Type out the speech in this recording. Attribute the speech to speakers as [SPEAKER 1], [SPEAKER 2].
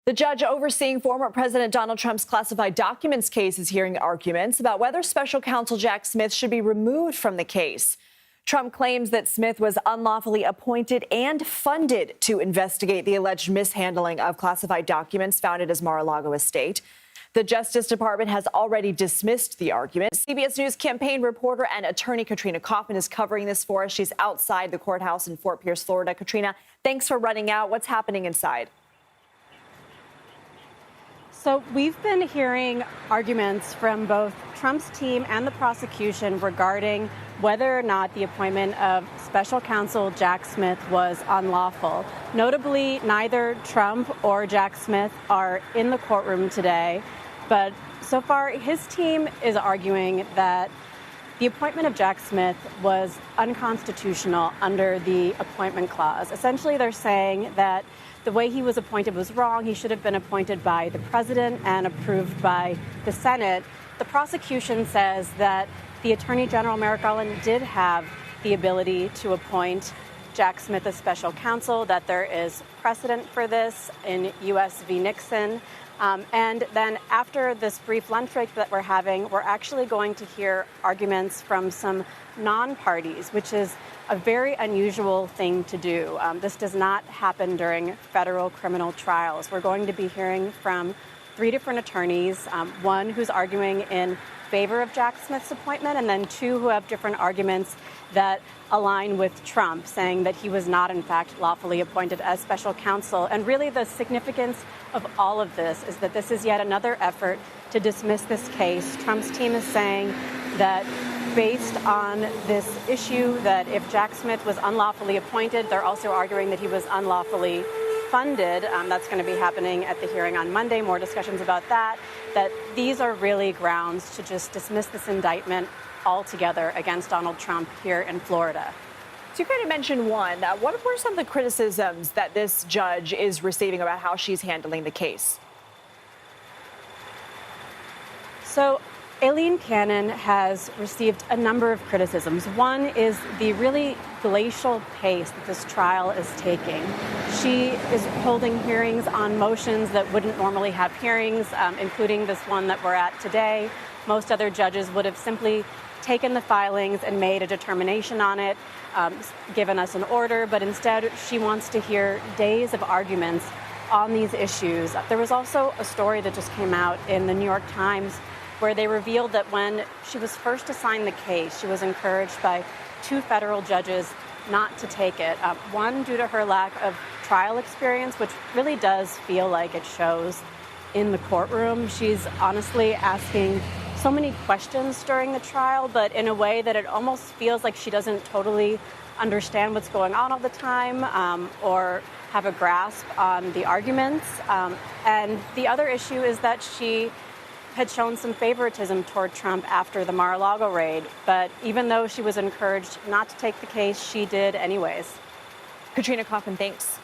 [SPEAKER 1] The judge overseeing former President Donald Trump's classified documents case is hearing arguments about whether special counsel Jack Smith should be removed from the case. Trump claims that Smith was unlawfully appointed and funded to investigate the alleged mishandling of classified documents found at his Mar-a-Lago estate. The Justice Department has already dismissed the argument. CBS News campaign reporter and attorney Katrina Kaufman is covering this for us. She's outside the courthouse in Fort Pierce, Florida. Katrina, thanks for running out. What's happening inside?
[SPEAKER 2] So we've been hearing arguments from both Trump's team and the prosecution regarding whether or not the appointment of special counsel Jack Smith was unlawful. Notably, neither Trump or Jack Smith are in the courtroom today, but so far his team is arguing that the appointment of Jack Smith was unconstitutional under the appointment clause. Essentially, they're saying that the way he was appointed was wrong. He should have been appointed by the president and approved by the Senate. The prosecution says that the Attorney General Merrick Garland did have the ability to appoint Jack Smith as special counsel, that there is precedent for this in U.S. v. Nixon. And then after this brief lunch break that we're having, we're actually going to hear arguments from some non-parties, which is a very unusual thing to do. This does not happen during federal criminal trials. We're going to be hearing from 3 different attorneys, one who's arguing in favor of Jack Smith's appointment, and then 2 who have different arguments that align with Trump, saying that he was not, in fact, lawfully appointed as special counsel. And really the significance of all of this is that this is yet another effort to dismiss this case. Trump's team is saying that based on this issue, that if Jack Smith was unlawfully appointed, they're also arguing that he was unlawfully funded. That's going to be happening at the hearing on Monday. More discussions about that these are really grounds to just dismiss this indictment altogether against Donald Trump here in Florida.
[SPEAKER 1] So you kind of mentioned one. What were some of the criticisms that this judge is receiving about how she's handling the case?
[SPEAKER 2] So Aileen Cannon has received a number of criticisms. One is the really glacial pace that this trial is taking. She is holding hearings on motions that wouldn't normally have hearings, including this one that we're at today. Most other judges would have simply taken the filings and made a determination on it, given us an order, but instead she wants to hear days of arguments on these issues. There was also a story that just came out in the New York Times where they revealed that when she was first assigned the case, she was encouraged by 2 federal judges not to take it. One, due to her lack of trial experience, which really does feel like it shows in the courtroom. She's honestly asking so many questions during the trial, but in a way that it almost feels like she doesn't totally understand what's going on all the time, or have a grasp on the arguments. And the other issue is that she had shown some favoritism toward Trump after the Mar-a-Lago raid. But even though she was encouraged not to take the case, she did anyways.
[SPEAKER 1] Katrina Kaufman, thanks.